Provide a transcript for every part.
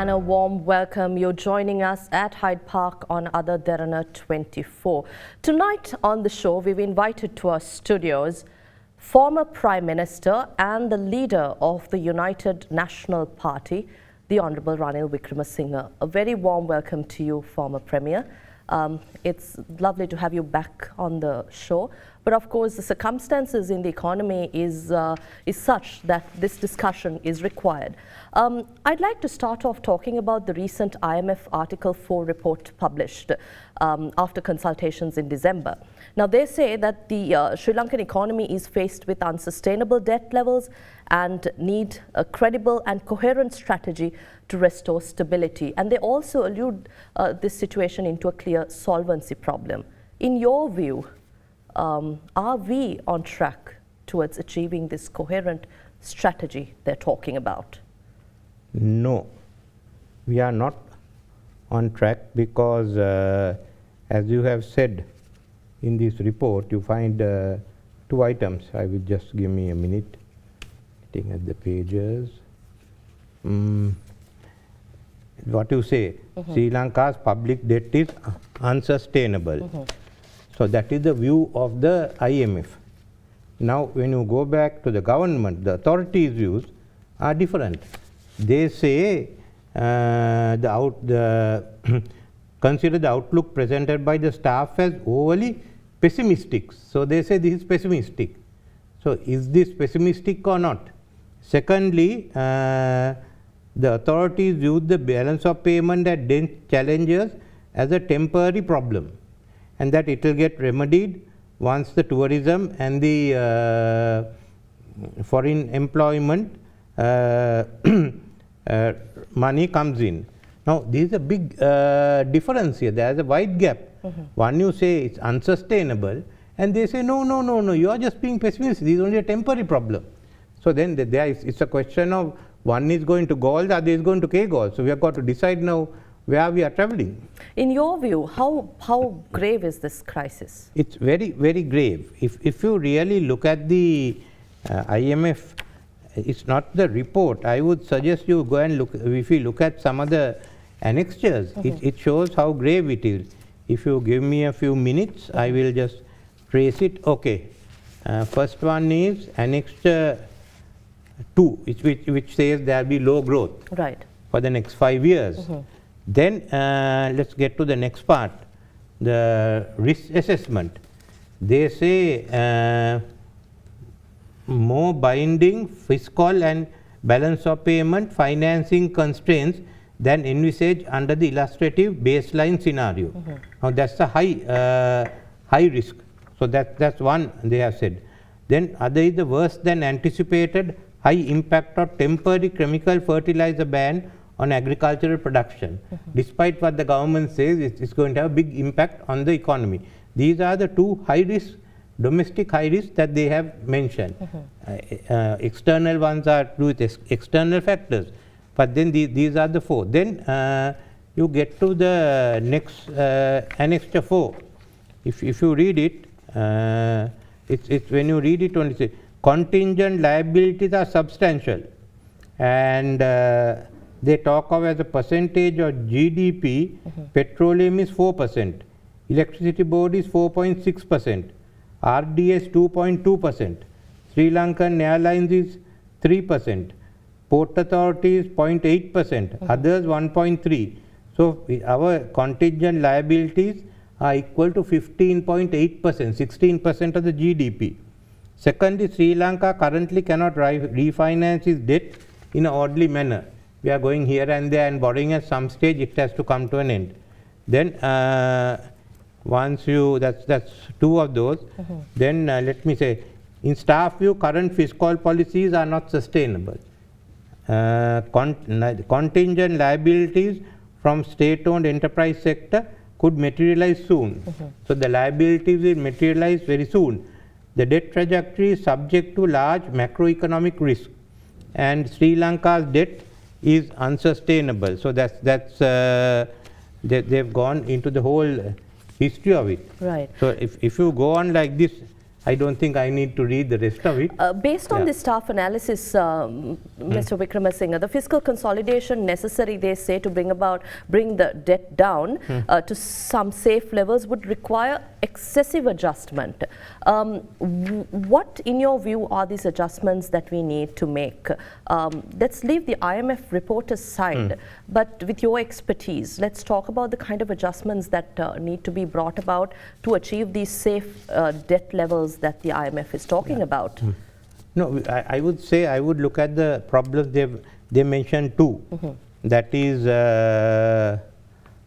and a warm welcome. You're joining us at Hyde Park on Ada Derana 24. Tonight on the show, we've invited to our studios former Prime Minister and the leader of the United National Party, the Honourable Ranil Wickremesinghe. A very warm welcome to you, former Premier. It's lovely to have you back on the show. But of course, the circumstances in the economy is such that this discussion is required. I'd like to start off talking about the recent IMF Article 4 report published after consultations in December. Now, they say that the Sri Lankan economy is faced with unsustainable debt levels and need a credible and coherent strategy to restore stability. And they also allude this situation into a clear solvency problem. In your view, are we on track towards achieving this coherent strategy they're talking about? No, we are not on track because, as you have said in this report, you find two items. I will just give me a minute, looking at the pages. What you say, Sri Lanka's public debt is unsustainable. So that is the view of the IMF. Now, when you go back to the government, the authorities' views are different. They say consider the outlook presented by the staff as overly pessimistic. So they say this is pessimistic. So is this pessimistic or not? Secondly, the authorities view the balance of payment and debt challenges as a temporary problem, and that it will get remedied once the tourism and the foreign employment money comes in. Now, there is a big difference here. There is a wide gap. One, you say it's unsustainable, and they say no, you are just being pessimistic. This is only a temporary problem. So then it's a question of one is going to Galle, the other is going to Galle. So we have got to decide now where we are traveling. In your view, how grave is this crisis? It's very, very grave. If you really look at the IMF, it's not the report. I would suggest you go and look. If you look at some of the annexures, it shows how grave it is. If you give me a few minutes, I will just trace it. Okay. First one is Annexure 2, which says there will be low growth for the next 5 years. Then let's get to the next part, the risk assessment. They say more binding fiscal and balance of payment financing constraints than envisaged under the illustrative baseline scenario. Now that's a high risk. So that's one they have said. Then other is the worse than anticipated high impact of temporary chemical fertilizer ban on agricultural production. Despite what the government says, it's going to have a big impact on the economy. These are the two high risk, domestic high risks that they have mentioned. External ones are to do with external factors, but then these are the four. Then you get to the next Annexure 4. If you read it, it's when you read it only say contingent liabilities are substantial, and they talk of as a percentage of GDP, petroleum is 4%, electricity board is 4.6%, RDS 2.2%, Sri Lankan Airlines is 3%, Port Authority is 0.8%, others 1.3%. So our contingent liabilities are equal to 15.8%, 16% of the GDP. Secondly, Sri Lanka currently cannot refinance its debt in an orderly manner. We are going here and there and borrowing at some stage, it has to come to an end. Then once you, that's two of those. Then let me say, in staff view, current fiscal policies are not sustainable. Contingent liabilities from state-owned enterprise sector could materialize soon. So the liabilities will materialize very soon. The debt trajectory is subject to large macroeconomic risk, and Sri Lanka's debt is unsustainable. So they've gone into the whole history of it. So if you go on like this, I don't think I need to read the rest of it. Based on the staff analysis, Mr. Wickremesinghe, the fiscal consolidation necessary, they say, to bring the debt down to some safe levels would require excessive adjustment. What, in your view, are these adjustments that we need to make? Let's leave the IMF report aside, but with your expertise, let's talk about the kind of adjustments that need to be brought about to achieve these safe debt levels that the IMF is talking about. No, I would say I would look at the problems they mentioned two. That is,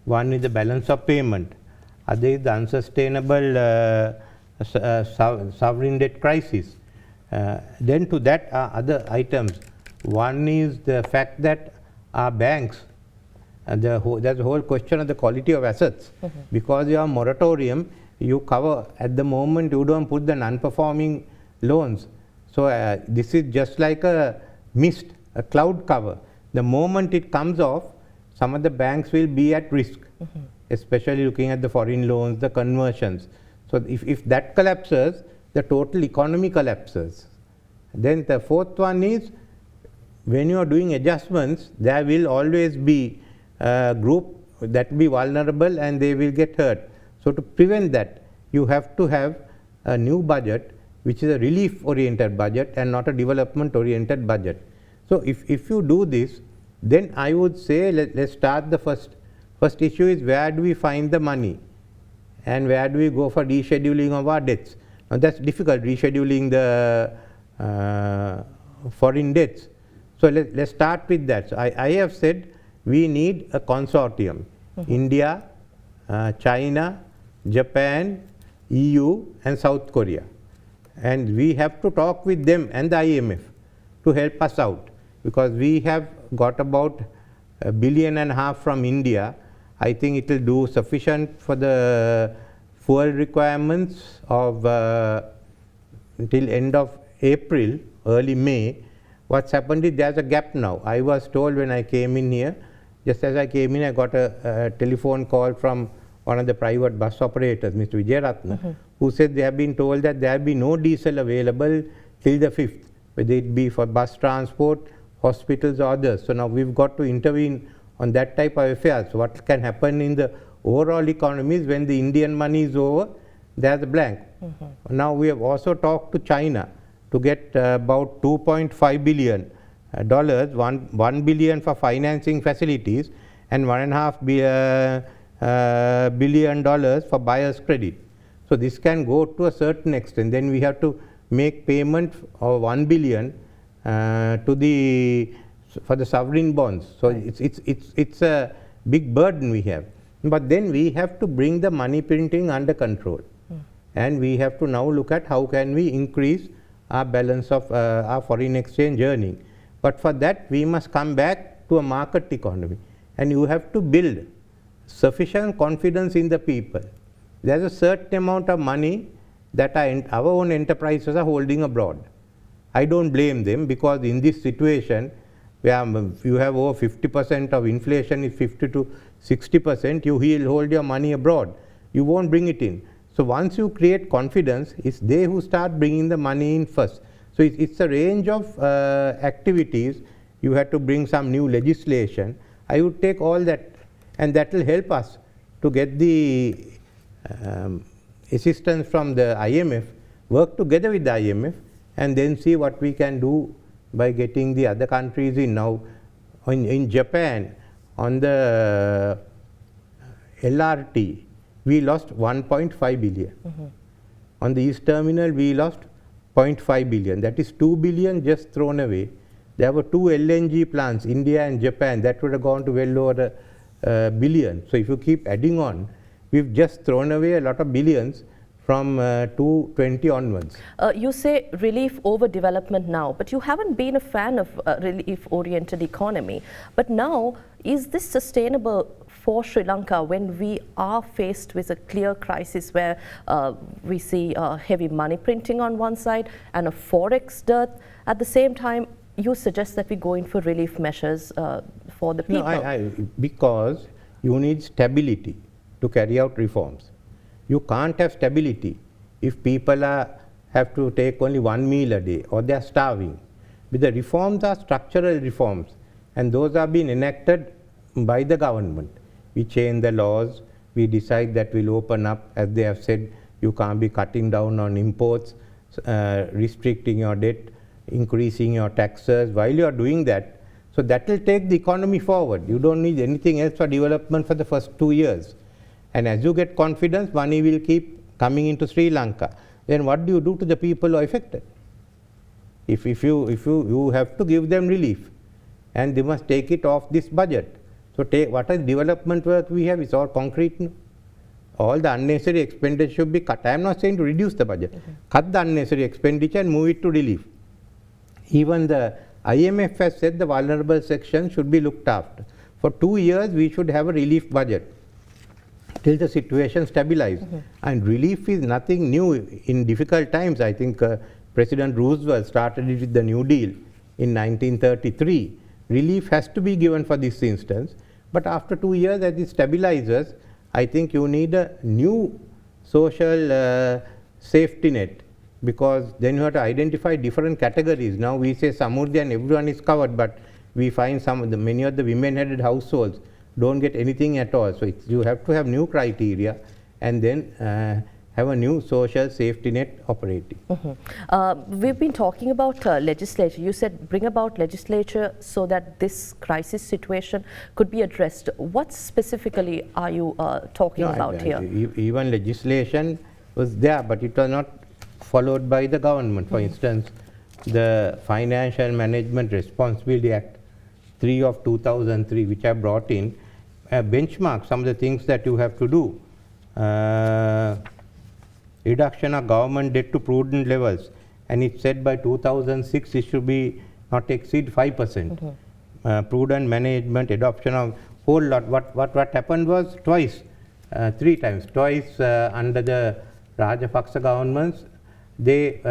one is the balance of payment, other is the unsustainable sovereign debt crisis. Then to that are other items. One is the fact that our banks, there's a whole question of the quality of assets. Because you have moratorium, you cover, at the moment you don't put the non-performing loans. So this is just like a mist, a cloud cover. The moment it comes off, some of the banks will be at risk, especially looking at the foreign loans, the conversions. So if that collapses, the total economy collapses. Then the fourth one is, when you are doing adjustments, there will always be a group that will be vulnerable and they will get hurt. So to prevent that, you have to have a new budget, which is a relief-oriented budget and not a development-oriented budget. So if you do this, then I would say let's start the first issue is, where do we find the money and where do we go for rescheduling of our debts? Now that's difficult, rescheduling the foreign debts. So let's start with that. So I have said we need a consortium, India, China, Japan, EU and South Korea. And we have to talk with them and the IMF to help us out, because we have got about $1.5 billion from India. I think it will do sufficient for the fuel requirements of until end of April, early May. What's happened is there's a gap now. I was told when I came in here, just as I came in, I got a telephone call from one of the private bus operators, Mr. Vijayaratna, who said they have been told that there will be no diesel available till the 5th, whether it be for bus transport, hospitals or others. So now we've got to intervene on that type of affairs. What can happen in the overall economies when the Indian money is over, there's a blank. Now we have also talked to China to get about $2.5 billion, $1 billion for financing facilities and $1.5 billion for buyer's credit. So this can go to a certain extent. Then we have to make payment of $1 billion for the sovereign bonds. So it's a big burden we have. But then we have to bring the money printing under control. And we have to now look at how can we increase our balance of our foreign exchange earning. But for that we must come back to a market economy. And you have to build sufficient confidence in the people. There's a certain amount of money that our own enterprises are holding abroad. I don't blame them, because in this situation where you have over 50% of inflation is 50 to 60%, you will hold your money abroad. You won't bring it in. So once you create confidence, it's they who start bringing the money in first. So it's a range of activities. You have to bring some new legislation. I would take all that, and that will help us to get the assistance from the IMF, work together with the IMF, and then see what we can do by getting the other countries in. Now in Japan, on the LRT, we lost 1.5 billion. On the East Terminal, we lost 0.5 billion. That is 2 billion just thrown away. There were 2 LNG plants, India and Japan, that would have gone to well over a billion. So if you keep adding on, we've just thrown away a lot of billions from 2020 onwards. You say relief over development now, but you haven't been a fan of relief-oriented economy. But now, is this sustainable for Sri Lanka when we are faced with a clear crisis where we see heavy money printing on one side and a forex dearth? At the same time, you suggest that we go in for relief measures for the people. No, because you need stability to carry out reforms. You can't have stability if people are have to take only 1 meal a day, or they are starving. But the reforms are structural reforms, and those are being enacted by the government. We change the laws, we decide that we'll open up, as they have said, you can't be cutting down on imports, restricting your debt, increasing your taxes. While you are doing that, so that will take the economy forward. You don't need anything else for development for the first 2 years. And as you get confidence, money will keep coming into Sri Lanka. Then what do you do to the people who are affected? If you have to give them relief, and they must take it off this budget. So what is development work we have is all concrete. No? All the unnecessary expenditure should be cut. I am not saying to reduce the budget. Cut the unnecessary expenditure and move it to relief. Even the IMF has said the vulnerable section should be looked after. For 2 years we should have a relief budget till the situation stabilizes. And relief is nothing new in difficult times. I think President Roosevelt started it with the New Deal in 1933. Relief has to be given for this instance, but after 2 years as it stabilizes, I think you need a new social safety net, because then you have to identify different categories. Now we say Samurdhi and everyone is covered, but we find many of the women-headed households don't get anything at all. So you have to have new criteria and then have a new social safety net operating. We've been talking about legislature. You said bring about legislature so that this crisis situation could be addressed. What specifically are you talking about here? Even legislation was there, but it was not followed by the government. For instance, the Financial Management Responsibility Act 3 of 2003, which I brought in, benchmark some of the things that you have to do. Reduction of government debt to prudent levels, and it said by 2006 it should be not exceed 5%. Prudent management, adoption of whole lot. What happened was twice, 3 times, twice under the Rajapaksa governments, they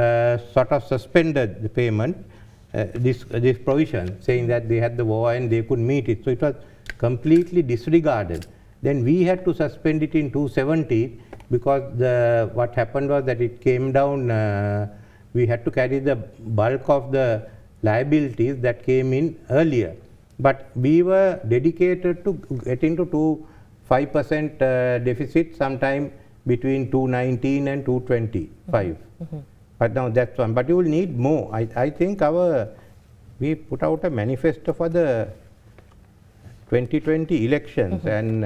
sort of suspended the payment, this provision, saying that they had the war and they could meet it. So it was completely disregarded. Then we had to suspend it in 2017 because what happened was that it came down, we had to carry the bulk of the liabilities that came in earlier. But we were dedicated to getting to 5% deficit sometime between 2019 and 2025. But now that's one. But you will need more. I think we put out a manifesto for the 2020 elections, and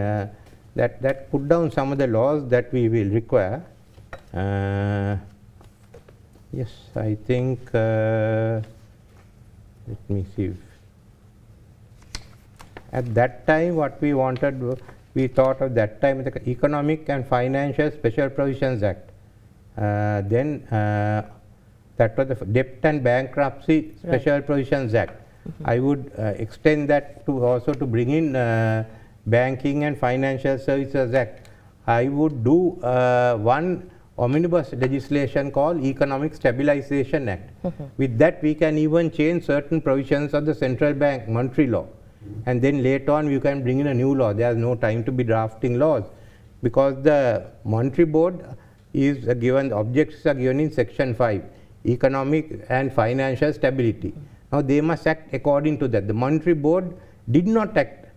that put down some of the laws that we will require. Yes, I think, let me see. At that time, what we wanted, we thought of that time the Economic and Financial Special Provisions Act. Then that was the Debt and Bankruptcy Special Provisions Act. I would extend that to also to bring in Banking and Financial Services Act. I would do one omnibus legislation called Economic Stabilization Act. With that we can even change certain provisions of the central bank monetary law, and then later on you can bring in a new law. There is no time to be drafting laws, because the monetary board is given, objectives are given in section 5, economic and financial stability. Now they must act according to that. The monetary board did not act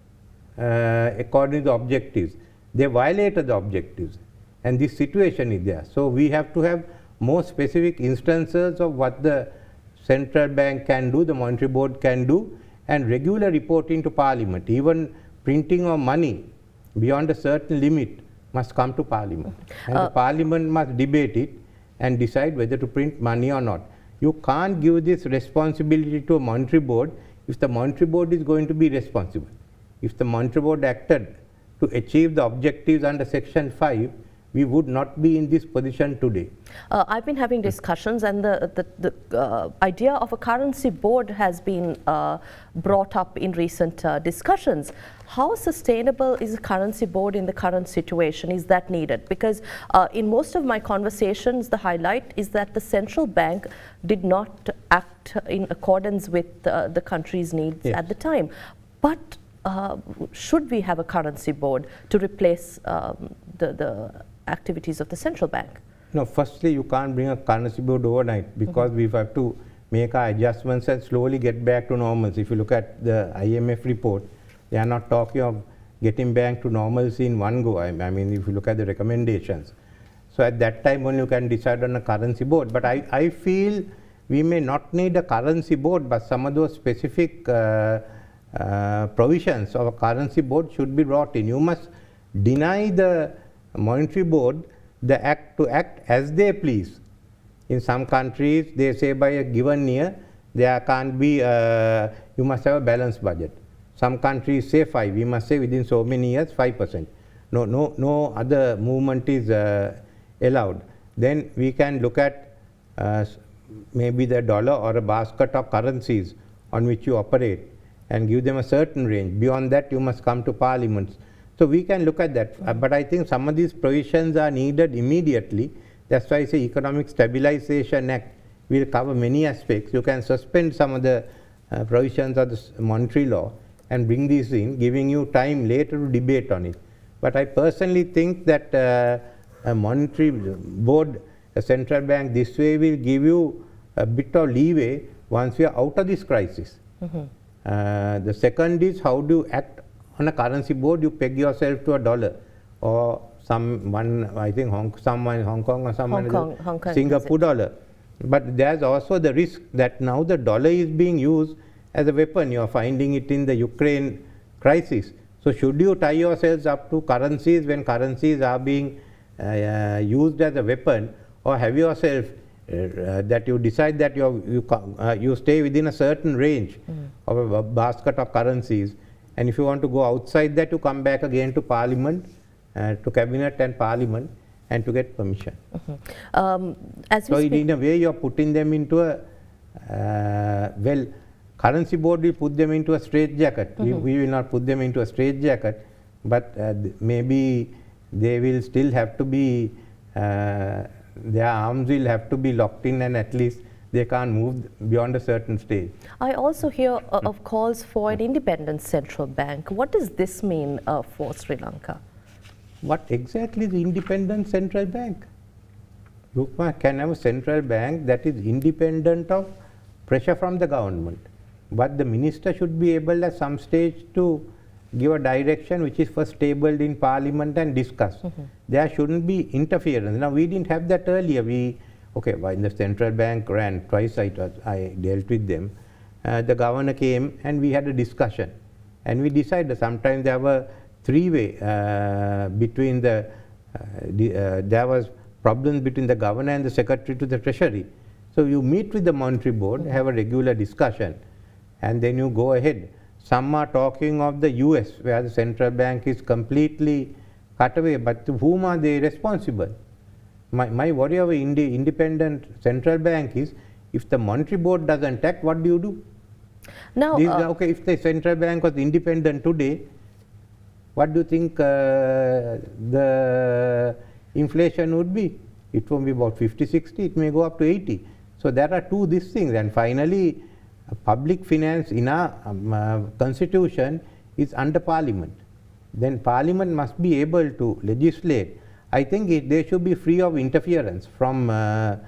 according to the objectives. They violated the objectives, and this situation is there. So we have to have more specific instances of what the central bank can do, the monetary board can do, and regular reporting to Parliament. Even printing of money beyond a certain limit must come to Parliament, and the Parliament must debate it and decide whether to print money or not. You can't give this responsibility to a monetary board if the monetary board is going to be responsible. If the monetary board acted to achieve the objectives under section 5, we would not be in this position today. I've been having discussions, and the idea of a currency board has been brought up in recent discussions. How sustainable is a currency board in the current situation? Is that needed? Because in most of my conversations, the highlight is that the central bank did not act in accordance with the country's needs at the time. But should we have a currency board to replace the activities of the central bank? No, firstly, you can't bring a currency board overnight because we have to make our adjustments and slowly get back to normalcy. If you look at the IMF report, they are not talking of getting back to normalcy in one go. I mean, if you look at the recommendations. So at that time only you can decide on a currency board. But I feel we may not need a currency board, but some of those specific provisions of a currency board should be brought in. You must deny the monetary board the act to act as they please. In some countries, they say by a given year, there can't be, you must have a balanced budget. Some countries say 5, we must say within so many years 5%. No other movement is allowed. Then we can look at maybe the dollar or a basket of currencies on which you operate and give them a certain range. Beyond that, you must come to parliaments. So we can look at that, but I think some of these provisions are needed immediately. That's why I say Economic Stabilization Act will cover many aspects. You can suspend some of the provisions of the monetary law and bring these in, giving you time later to debate on it. But I personally think that a monetary board, a central bank this way will give you a bit of leeway once we are out of this crisis. The second is how do you act on a currency board. You peg yourself to a dollar or I think Hong Kong or some Singapore dollar. But there's also the risk that now the dollar is being used as a weapon. You are finding it in the Ukraine crisis. So should you tie yourselves up to currencies when currencies are being used as a weapon, or have yourself that you decide that you stay within a certain range of a basket of currencies, and if you want to go outside that, you come back again to Parliament, to Cabinet and Parliament, and to get permission. So in a way you are putting them into a, well, currency board will put them into a straitjacket. We will not put them into a straitjacket, but maybe they will still have to be, their arms will have to be locked in, and at least they can't move beyond a certain stage. I also hear of calls for an independent central bank. What does this mean for Sri Lanka? What exactly is independent central bank? You can have a central bank that is independent of pressure from the government, but the minister should be able at some stage to give a direction which is first tabled in Parliament and discussed. There shouldn't be interference. Now we didn't have that earlier. When the central bank ran, twice I dealt with them. The governor came and we had a discussion, and we decided sometimes there were three-way between there was problems between the governor and the secretary to the treasury. So you meet with the monetary board, have a regular discussion, and then you go ahead. Some are talking of the US, where the central bank is completely cut away, but to whom are they responsible? My worry of an independent central bank is, if the monetary board doesn't act, what do you do? Now, if the central bank was independent today, what do you think the inflation would be? It won't be about 50, 60, it may go up to 80. So there are these things. And finally, public finance in our constitution is under Parliament. Then Parliament must be able to legislate. I think they should be free of interference from the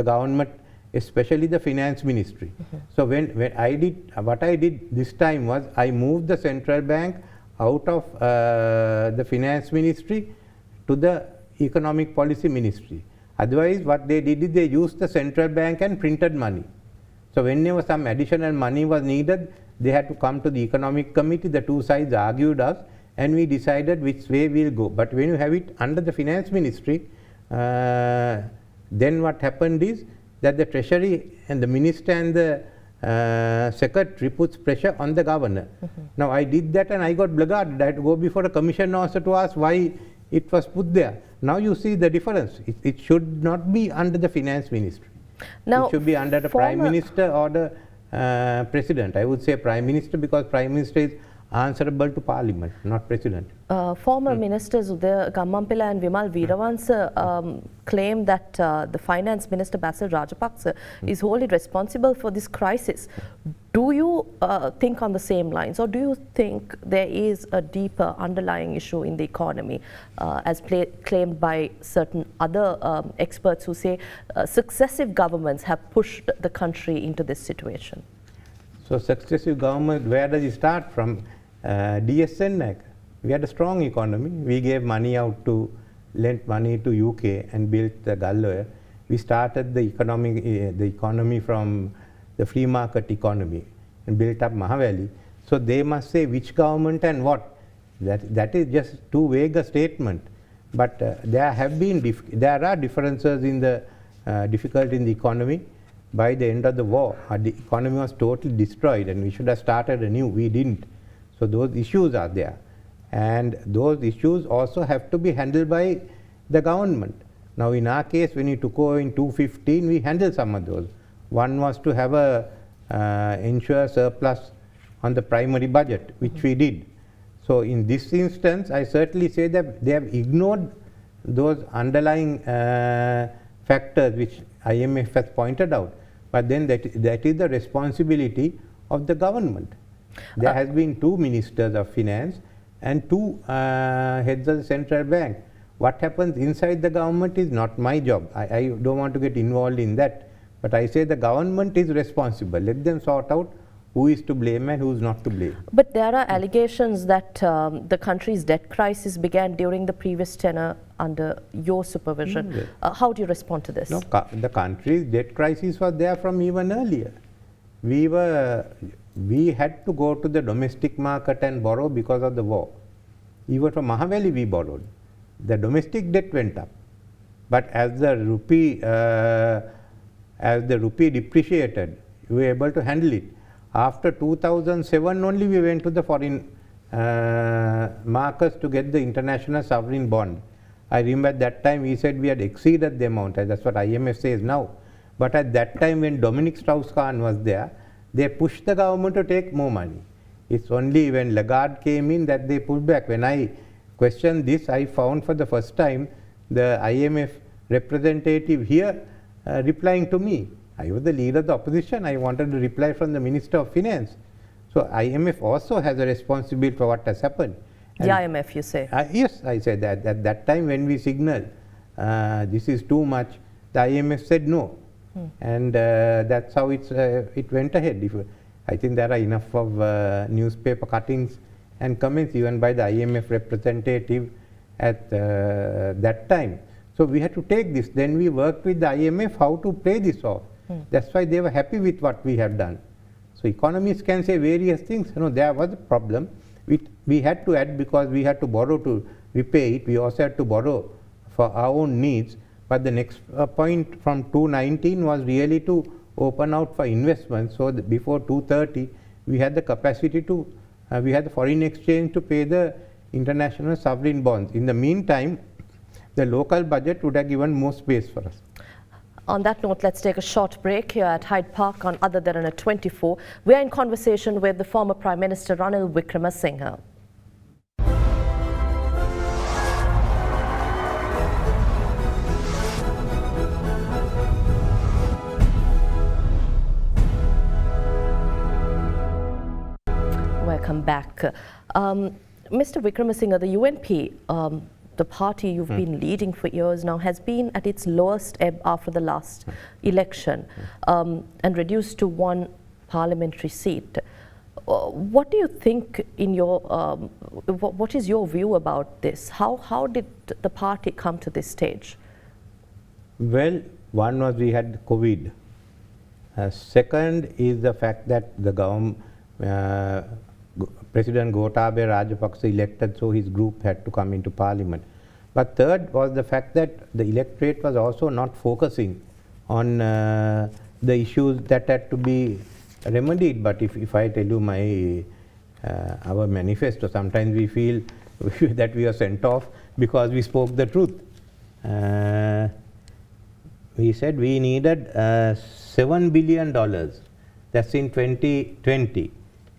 government, especially the finance ministry. So when what I did this time was I moved the central bank out of the finance ministry to the economic policy ministry. Otherwise, what they did is they used the central bank and printed money. So whenever some additional money was needed, they had to come to the economic committee. The two sides argued us, and we decided which way we'll go. But when you have it under the finance ministry, then what happened is that the treasury and the minister and the secretary puts pressure on the governor. Now I did that and I got blackguarded. I had to go before a commission also to ask why it was put there. Now you see the difference. It should not be under the finance ministry. Now, it should be under the prime minister or the president. I would say prime minister, because prime minister is answerable to Parliament, not President. Former ministers Udaya Gammampila and Vimal Weerawansa claim that the Finance Minister Basil Rajapaksa is wholly responsible for this crisis. Do you think on the same lines, or do you think there is a deeper underlying issue in the economy, as claimed by certain other experts who say successive governments have pushed the country into this situation? So successive government, where does it start from? DSN. We had a strong economy. We gave money out to, lent money to UK and built the Galloya. We started the economy from the free market economy and built up Mahavali. So they must say which government and what. That is just too vague a statement. But there are differences in the difficulty in the economy. By the end of the war, the economy was totally destroyed, and we should have started anew. We didn't. So those issues are there, and those issues also have to be handled by the government. Now in our case, when we took over in 2015, we handled some of those. One was to have ensure surplus on the primary budget, which we did. So in this instance, I certainly say that they have ignored those underlying factors which IMF has pointed out. But then that is the responsibility of the government. There has been 2 ministers of finance and 2 heads of the central bank. What happens inside the government is not my job. I don't want to get involved in that. But I say the government is responsible. Let them sort out who is to blame and who is not to blame. But there are allegations that the country's debt crisis began during the previous tenure under your supervision. How do you respond to this? No, the country's debt crisis was there from even earlier. We had to go to the domestic market and borrow because of the war. Even from Mahavali we borrowed. The domestic debt went up. But as the rupee depreciated, we were able to handle it. After 2007 only we went to the foreign markets to get the international sovereign bond. I remember at that time we said we had exceeded the amount, and that's what IMF says now. But at that time when Dominic Strauss-Kahn was there, they pushed the government to take more money. It's only when Lagarde came in that they pulled back. When I questioned this, I found for the first time the IMF representative here replying to me. I was the leader of the opposition. I wanted to reply from the Minister of Finance. So IMF also has a responsibility for what has happened. And the IMF, you say? Yes, I said that. At that time when we signaled this is too much, the IMF said no. And that's how it went ahead. I think there are enough of newspaper cuttings and comments even by the IMF representative at that time. So we had to take this. Then we worked with the IMF how to pay this off. That's why they were happy with what we have done. So economists can say various things. You know, there was a problem. We had to add because we had to borrow to repay it. We also had to borrow for our own needs. But the next point from 2019 was really to open out for investment. So before 2030, we had the capacity to, we had the foreign exchange to pay the international sovereign bonds. In the meantime, the local budget would have given more space for us. On that note, let's take a short break here at Hyde Park on AdaDerana 24. We are in conversation with the former Prime Minister Ranil Wickremesinghe. Welcome back. Mr. Wickremesinghe, the UNP, the party you've been leading for years now, has been at its lowest ebb after the last election and reduced to 1 parliamentary seat. What do you think in your, what is your view about this? How did the party come to this stage? Well, one was we had COVID. Second is the fact that the government, President Gotabaya Rajapaksa elected, so his group had to come into parliament. But third was the fact that the electorate was also not focusing on the issues that had to be remedied. But if I tell you our manifesto, sometimes we feel that we are sent off because we spoke the truth. We said we needed $7 billion. That's in 2020.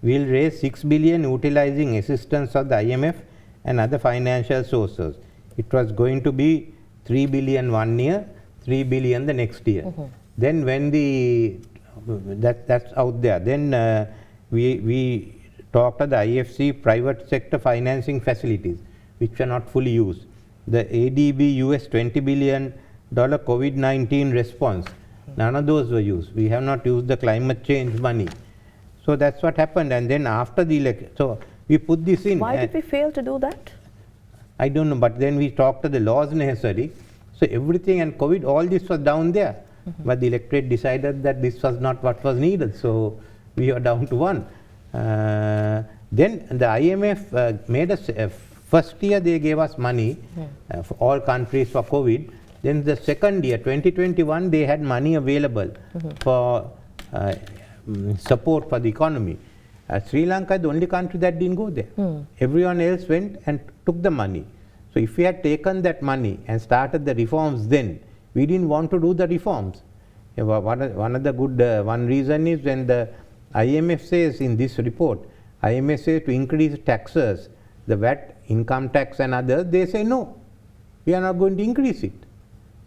will raise 6 billion utilizing assistance of the IMF and other financial sources. It was going to be 3 billion one year, 3 billion the next year. Then when that's out there, then we talked to the IFC private sector financing facilities, which are not fully used. The ADB US $20 billion COVID-19 response, none of those were used. We have not used the climate change money. So that's what happened. And then after the election, so we put this in. Why did we fail to do that? I don't know, but then we talked to the laws necessary. So everything and COVID, all this was down there. But the electorate decided that this was not what was needed. So we are down to one. Then the IMF made us, first year they gave us money for all countries for COVID. Then the second year, 2021, they had money available for support for the economy. Sri Lanka is the only country that didn't go there. Everyone else went and took the money. So if we had taken that money and started the reforms then, we didn't want to do the reforms. One of the good, one reason is when the IMF says in this report, IMF says to increase taxes, the VAT, income tax and others, they say no, we are not going to increase it.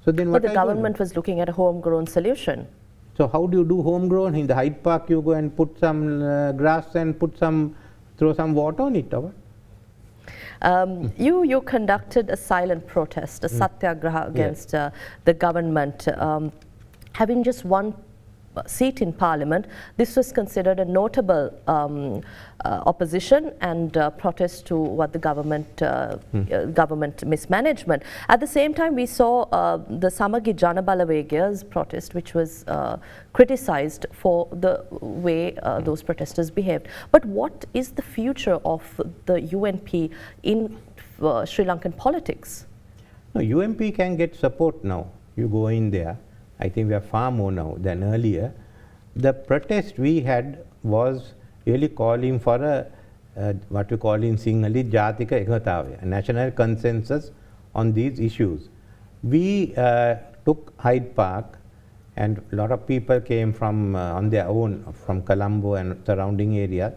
So then what But the government was looking at a homegrown solution. So how do you do homegrown? In the Hyde Park, you go and put some grass and throw some water on it, or what? You conducted a silent protest, a satyagraha against the government. Having just one seat in parliament, this was considered a notable opposition and protest to what the government mismanagement. At the same time, we saw the Samagi Janabalawega's protest, which was criticized for the way those protesters behaved. But what is the future of the UNP in Sri Lankan politics? No, UNP can get support now. You go in there. I think we are far more now than earlier. The protest we had was really calling for a what we call in Sinhala Jatika Ekatavaya, a national consensus on these issues. We took Hyde Park, and a lot of people came from on their own from Colombo and surrounding areas.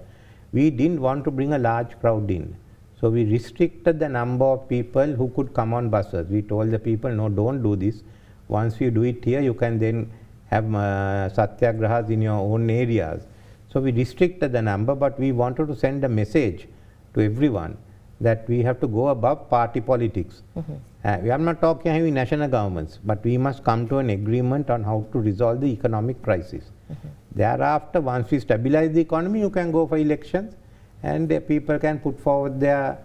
We didn't want to bring a large crowd in. So we restricted the number of people who could come on buses. We told the people, no, don't do this. Once you do it here, you can then have satyagrahas in your own areas. So we restricted the number, but we wanted to send a message to everyone that we have to go above party politics. We are not talking having national governments, but we must come to an agreement on how to resolve the economic crisis. Thereafter, once we stabilize the economy, you can go for elections and people can put forward their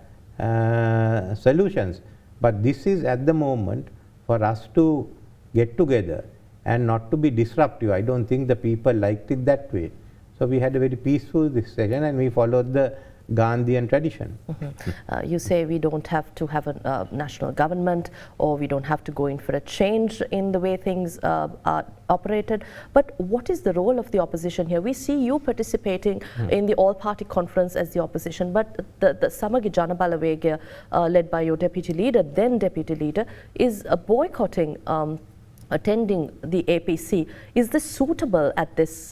solutions. But this is at the moment for us to get together and not to be disruptive. I don't think the people liked it that way. So we had a very peaceful session and we followed the Gandhian tradition. You say we don't have to have a national government, or we don't have to go in for a change in the way things are operated. But what is the role of the opposition here? We see you participating in the all-party conference as the opposition, but the Samagi Janabalawegia, led by your deputy leader, then deputy leader, is boycotting attending the APC. Is this suitable at this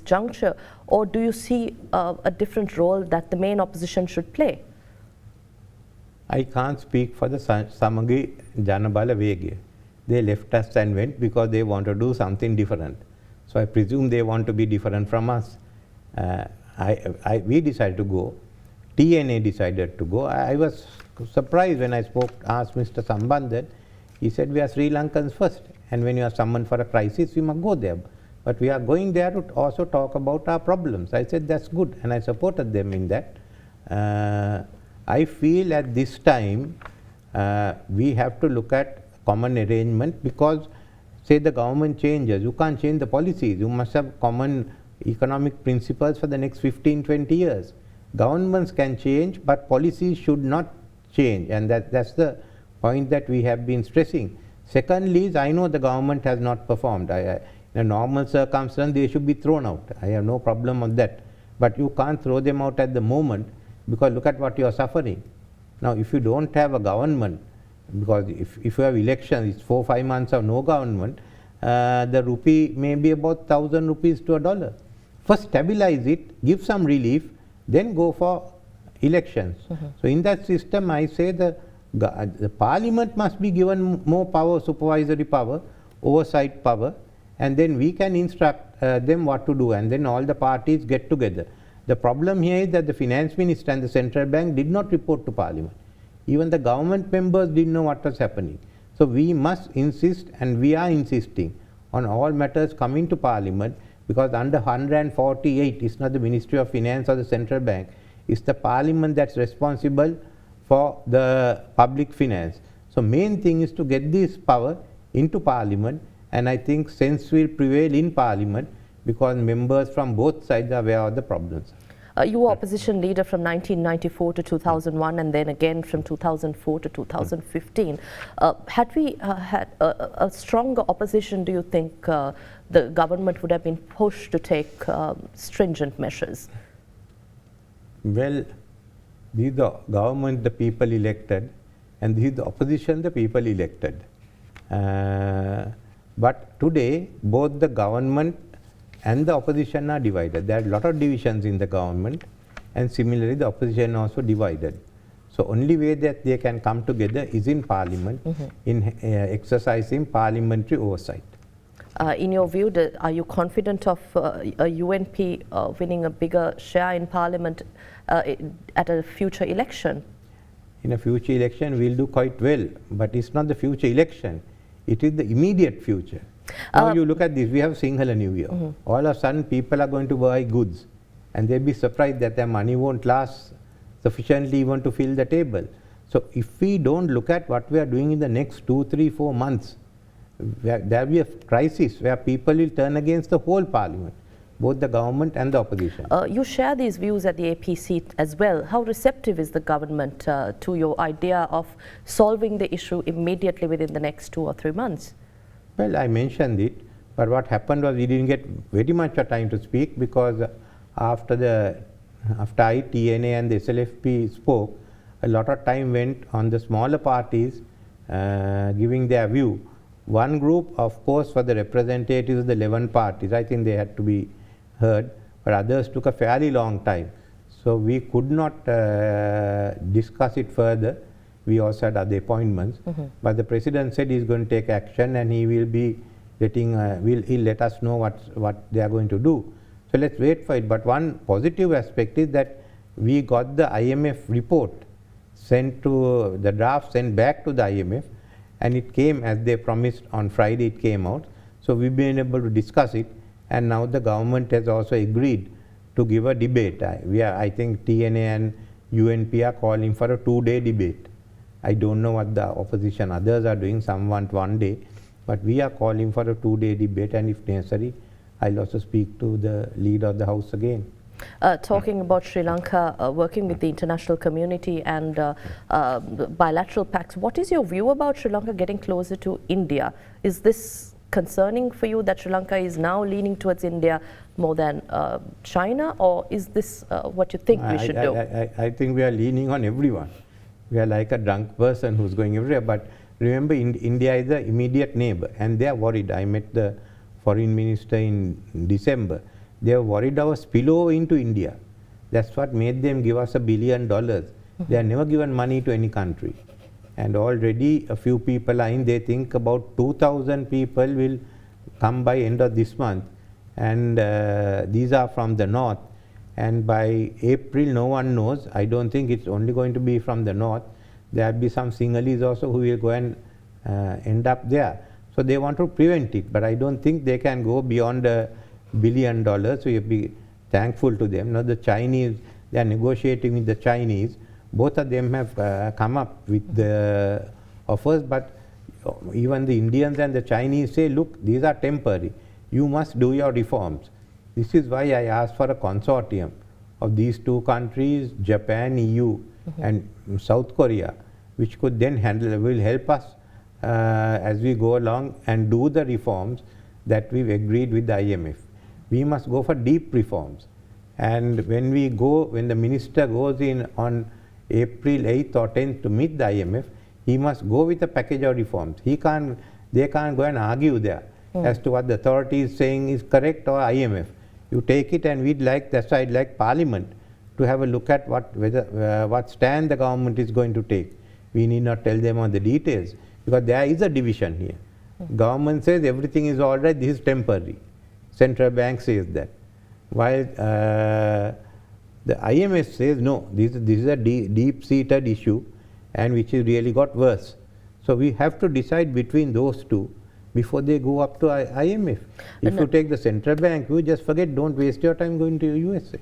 juncture, or do you see a different role that the main opposition should play? I can't speak for the Samagi Janabalawegia. They left us and went because they want to do something different. So I presume they want to be different from us. We decided to go. TNA decided to go. I was surprised when I asked Mr. Sambandhan. He said, we are Sri Lankans first, and when you are summoned for a crisis, we must go there. But we are going there to also talk about our problems. I said, that's good, and I supported them in that. I feel at this time, we have to look at common arrangement because, say the government changes, you can't change the policies. You must have common economic principles for the next 15, 20 years. Governments can change, but policies should not change, and that's the point that we have been stressing. Secondly is, I know the government has not performed. In a normal circumstance, they should be thrown out. I have no problem on that. But you can't throw them out at the moment because look at what you are suffering. Now, if you don't have a government, because if you have elections, it's 4 or 5 months of no government, the rupee may be about 1,000 rupees to $1. First stabilize it, give some relief, then go for elections. So in that system, I say the parliament must be given more power, supervisory power, oversight power, and then we can instruct them what to do, and then all the parties get together. The problem here is that the finance minister and the central bank did not report to parliament. Even the government members didn't know what was happening. So we must insist, and we are insisting, on all matters coming to parliament, because under 148, it's not the Ministry of Finance or the central bank, it's the parliament that's responsible for the public finance. So main thing is to get this power into parliament, and I think sense will prevail in parliament because members from both sides are aware of the problems. You were opposition leader from 1994 to 2001 and then again from 2004 to 2015. Had we had a stronger opposition, do you think the government would have been pushed to take stringent measures? Well, this is the government the people elected, and this is the opposition the people elected. But today, both the government and the opposition are divided. There are a lot of divisions in the government, and similarly the opposition also divided. So only way that they can come together is in parliament, in exercising parliamentary oversight. In your view, are you confident of a UNP winning a bigger share in parliament at a future election? In a future election, we'll do quite well, but it's not the future election. It is the immediate future. Now you look at this, we have Sinhala New Year. All of a sudden people are going to buy goods, and they'll be surprised that their money won't last sufficiently even to fill the table. So if we don't look at what we are doing in the next 2, 3, 4 months, there will be a crisis where people will turn against the whole parliament, both the government and the opposition. You share these views at the APC as well. How receptive is the government to your idea of solving the issue immediately within the next 2 or 3 months? Well, I mentioned it, but what happened was we didn't get very much time to speak, because after I, TNA and the SLFP spoke, a lot of time went on the smaller parties giving their view. One group, of course, for the representatives of the 11 parties, I think they had to be heard, but others took a fairly long time. So we could not discuss it further. We also had other appointments, but the president said he's going to take action, and he will be letting, he'll let us know what they are going to do. So let's wait for it. But one positive aspect is that we got the IMF report sent to, the draft sent back to the IMF, and it came as they promised on Friday. It came out. So we've been able to discuss it, and now the government has also agreed to give a debate. I think TNA and UNP are calling for a 2-day debate. I don't know what the opposition others are doing. Some want 1 day, but we are calling for a 2-day debate, and if necessary, I'll also speak to the leader of the House again. Talking about Sri Lanka working with the international community and bilateral pacts, what is your view about Sri Lanka getting closer to India? Is this concerning for you that Sri Lanka is now leaning towards India more than China, or is this what you think we should do? I think we are leaning on everyone. We are like a drunk person who's going everywhere, but remember, India is the immediate neighbor, and they are worried. I met the foreign minister in December. They are worried our spillover into India. That's what made them give us $1 billion. They have never given money to any country. And already a few people are in. They think about 2,000 people will come by end of this month. And these are from the north. And by April, no one knows. I don't think it's only going to be from the north. There will be some Sinhalese also who will go and end up there. So they want to prevent it. But I don't think they can go beyond $1 billion. So you have to be thankful to them. Now the Chinese, they are negotiating with the Chinese. Both of them have come up with the offers, but even the Indians and the Chinese say, look, these are temporary. You must do your reforms. This is why I asked for a consortium of these two countries, Japan, EU, and South Korea, which could then will help us as we go along and do the reforms that we've agreed with the IMF. We must go for deep reforms. And when the minister goes in on April 8th or 10th to meet the IMF, he must go with a package of reforms. They can't go and argue there as to what the authority is saying is correct or IMF. You take it, and that's why I'd like Parliament to have a look at what stand the government is going to take. We need not tell them on the details, because there is a division here. Government says everything is all right, this is temporary. Central Bank says that. While the IMF says no, this is a deep-seated issue, and which has really got worse. So we have to decide between those two before they go up to IMF. If you take the Central Bank, you just forget, don't waste your time going to USA.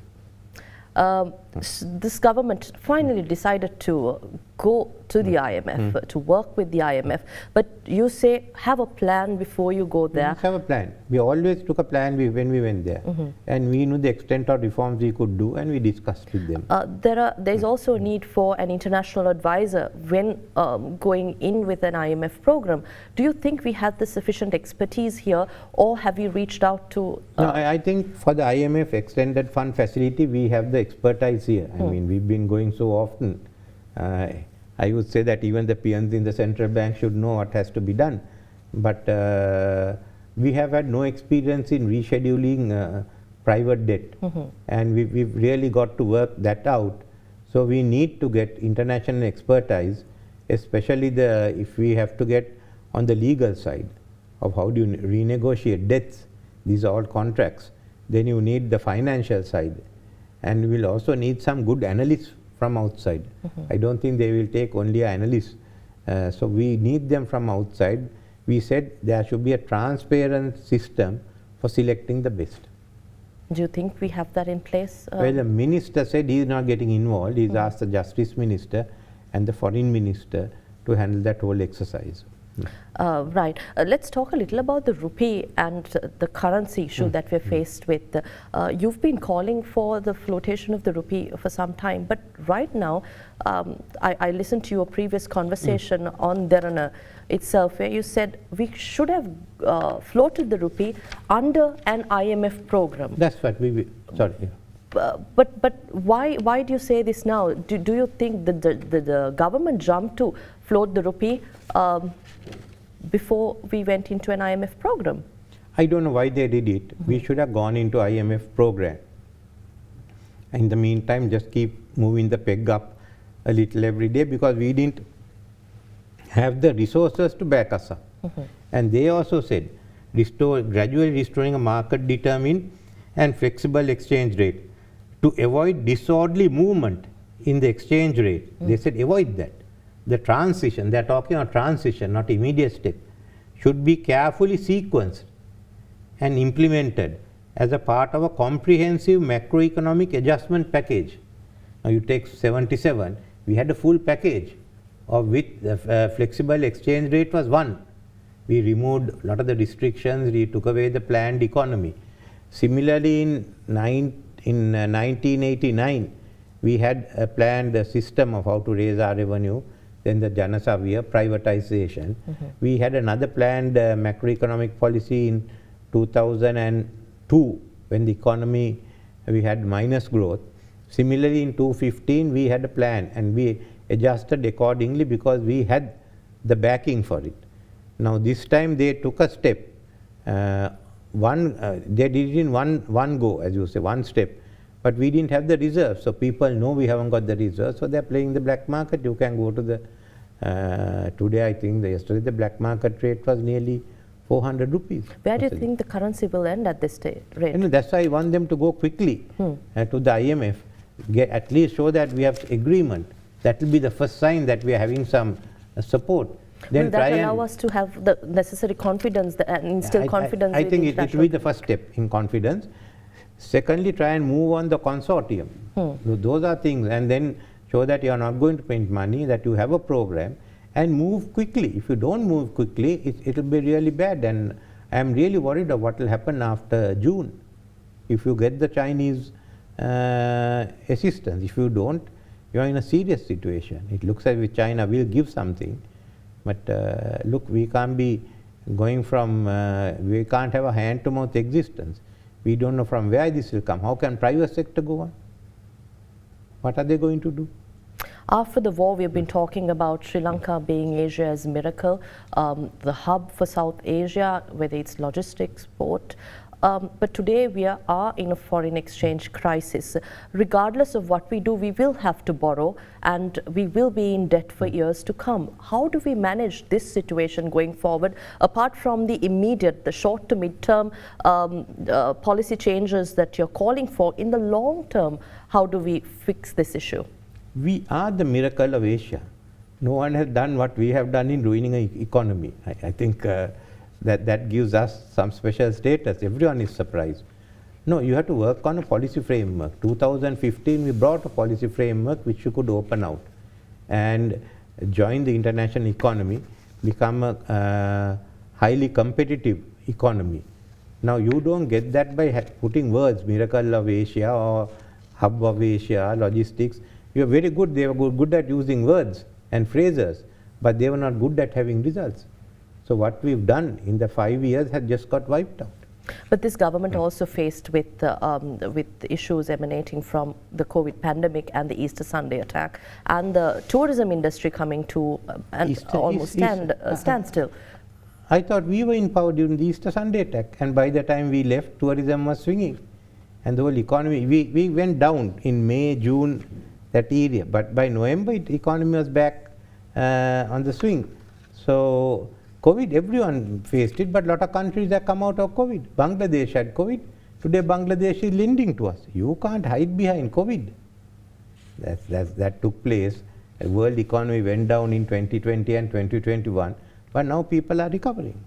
This government finally decided to go to the IMF, to work with the IMF, but you say have a plan before you go there. We have a plan. We always took a plan when we went there, and we knew the extent of reforms we could do, and we discussed with them. There is also a need for an international advisor when going in with an IMF program. Do you think we have the sufficient expertise here, or have you reached out to? No, I think for the IMF extended fund facility, we have the expertise here. I mean, we've been going so often. I would say that even the peons in the central bank should know what has to be done. But we have had no experience in rescheduling private debt. And we've really got to work that out. So we need to get international expertise, especially if we have to get on the legal side of how do you renegotiate debts. These are all contracts. Then you need the financial side. And we'll also need some good analysts from outside. I don't think they will take only analysts. So we need them from outside. We said there should be a transparent system for selecting the best. Do you think we have that in place? Well, the minister said he is not getting involved. He's asked the justice minister and the foreign minister to handle that whole exercise. Right. Let's talk a little about the rupee and the currency issue that we're faced with. You've been calling for the flotation of the rupee for some time, but right now, I listened to your previous conversation on Derana itself, where you said we should have floated the rupee under an IMF program. That's what we sorry. But why do you say this now? Do you think the government jumped to float the rupee before we went into an IMF program? I don't know why they did it. We should have gone into IMF program. In the meantime, just keep moving the peg up a little every day, because we didn't have the resources to back us up. And they also said gradually restoring a market determined and flexible exchange rate to avoid disorderly movement in the exchange rate. They said avoid that. The transition, they're talking about transition, not immediate step, should be carefully sequenced and implemented as a part of a comprehensive macroeconomic adjustment package. Now you take 77, we had a full package of which the flexible exchange rate was one. We removed a lot of the restrictions, we took away the planned economy. Similarly, in 1989, we had a planned system of how to raise our revenue. Then the Janasavya privatization. We had another planned macroeconomic policy in 2002 when the economy, we had minus growth. Similarly, in 2015, we had a plan, and we adjusted accordingly because we had the backing for it. Now this time they took a step. They did it in one go, as you say, one step. But we didn't have the reserves, so people know we haven't got the reserves, so they're playing the black market. You can go to the, today I think, yesterday the black market rate was nearly 400 rupees. Where do you think the currency will end at this rate? That's why I want them to go quickly to the IMF, at least show that we have agreement. That will be the first sign that we are having some support. Then will that allow us to have the necessary confidence and instill confidence? I think it will be the first step in confidence. Secondly, try and move on the consortium. Those are things, and then show that you are not going to print money, that you have a program, and move quickly. If you don't move quickly, it will be really bad, and I am really worried of what will happen after June. If you get the Chinese assistance, if you don't, you are in a serious situation. It looks as if China will give something, but look, we can't be going from, we can't have a hand-to-mouth existence. We don't know from where this will come. How can private sector go on? What are they going to do? After the war, we've been talking about Sri Lanka being Asia's miracle, the hub for South Asia, whether it's logistics, port. But today we are in a foreign exchange crisis. Regardless of what we do, we will have to borrow and we will be in debt for years to come. How do we manage this situation going forward, apart from the immediate, the short to mid-term policy changes that you're calling for? In the long term, how do we fix this issue? We are the miracle of Asia. No one has done what we have done in ruining an economy. I think that gives us some special status. Everyone is surprised. No, you have to work on a policy framework. 2015, we brought a policy framework which you could open out and join the international economy, become a highly competitive economy. Now, you don't get that by putting words, miracle of Asia or hub of Asia, logistics. You are very good. They were good at using words and phrases, but they were not good at having results. So what we've done in the 5 years has just got wiped out. But this government also faced with issues emanating from the COVID pandemic and the Easter Sunday attack, and the tourism industry coming to standstill. I thought we were in power during the Easter Sunday attack, and by the time we left, tourism was swinging, and the whole economy. We went down in May, June, that area, but by November, the economy was back on the swing. So COVID, everyone faced it, but a lot of countries have come out of COVID. Bangladesh had COVID. Today, Bangladesh is lending to us. You can't hide behind COVID. That took place. The world economy went down in 2020 and 2021, but now people are recovering.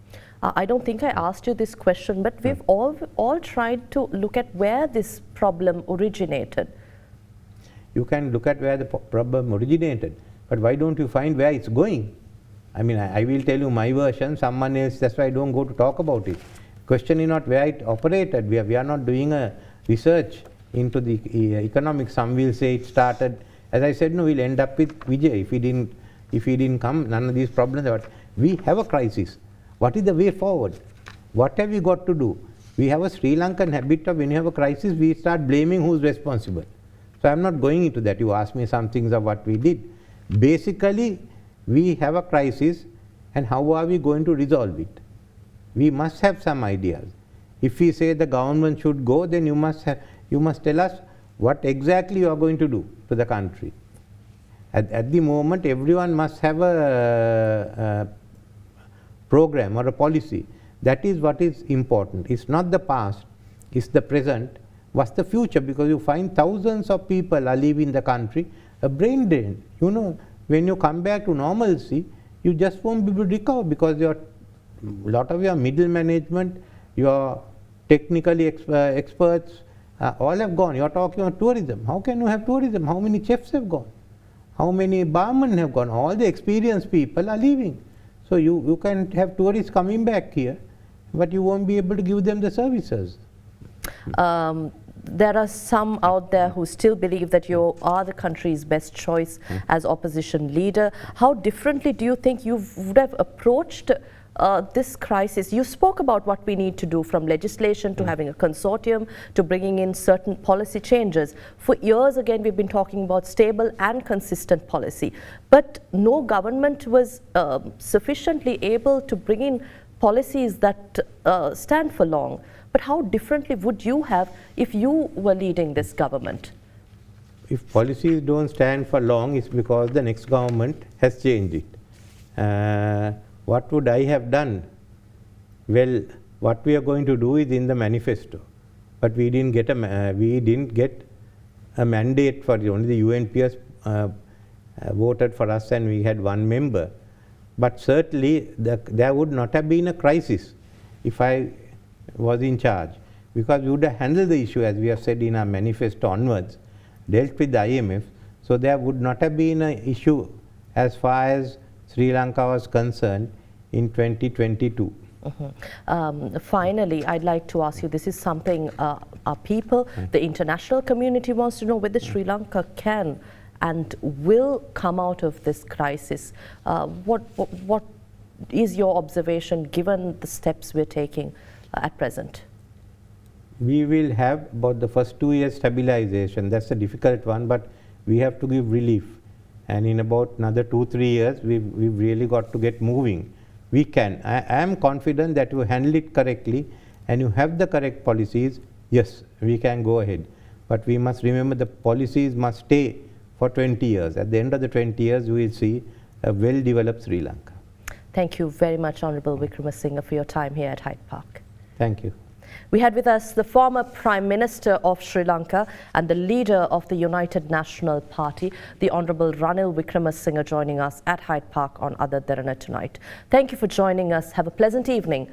I don't think I asked you this question, but we've all tried to look at where this problem originated. You can look at where the problem originated, but why don't you find where it's going? I mean, I will tell you my version, someone else, that's why I don't go to talk about it. Question is not where it operated. We are not doing a research into the economics. Some will say it started. As I said, no, we'll end up with Vijay. If he didn't come, none of these problems. But we have a crisis. What is the way forward? What have we got to do? We have a Sri Lankan habit of when you have a crisis, we start blaming who's responsible. So I'm not going into that. You asked me some things of what we did. Basically, we have a crisis, and how are we going to resolve it? We must have some ideas. If we say the government should go, then you must tell us what exactly you are going to do to the country. At the moment, everyone must have a program or a policy. That is what is important. It's not the past, it's the present. What's the future? Because you find thousands of people are leaving the country, a brain drain. You know, when you come back to normalcy, you just won't be able to recover because a lot of your middle management, your technical experts, all have gone. You are talking about tourism. How can you have tourism? How many chefs have gone? How many barmen have gone? All the experienced people are leaving. So you can have tourists coming back here, but you won't be able to give them the services. There are some out there who still believe that you are the country's best choice as opposition leader. How differently do you think you would have approached this crisis? You spoke about what we need to do, from legislation to having a consortium to bringing in certain policy changes. For years, again, we've been talking about stable and consistent policy, but no government was sufficiently able to bring in policies that stand for long. But how differently would you have if you were leading this government? If policies don't stand for long, it's because the next government has changed it. What would I have done? Well, what we are going to do is in the manifesto, but we didn't get a mandate for it. Only the UNPS voted for us, and we had one member. But certainly there would not have been a crisis if I was in charge, because we would have handled the issue, as we have said in our manifesto onwards, dealt with the IMF, so there would not have been an issue as far as Sri Lanka was concerned in 2022. Finally, I'd like to ask you, this is something our people, the international community wants to know whether Sri Lanka can and will come out of this crisis. What is your observation given the steps we're taking at present? We will have about the first 2 years stabilization. That's a difficult one, but we have to give relief. And in about another 2-3 years, we've really got to get moving. We can. I am confident that we handle it correctly, and you have the correct policies, yes, we can go ahead. But we must remember the policies must stay for 20 years. At the end of the 20 years, we will see a well-developed Sri Lanka. Thank you very much, Honourable Wickremesinghe, for your time here at Hyde Park. Thank you. We had with us the former Prime Minister of Sri Lanka and the leader of the United National Party, the Honourable Ranil Wickremesinghe, joining us at Hyde Park on AdaDerana tonight. Thank you for joining us. Have a pleasant evening.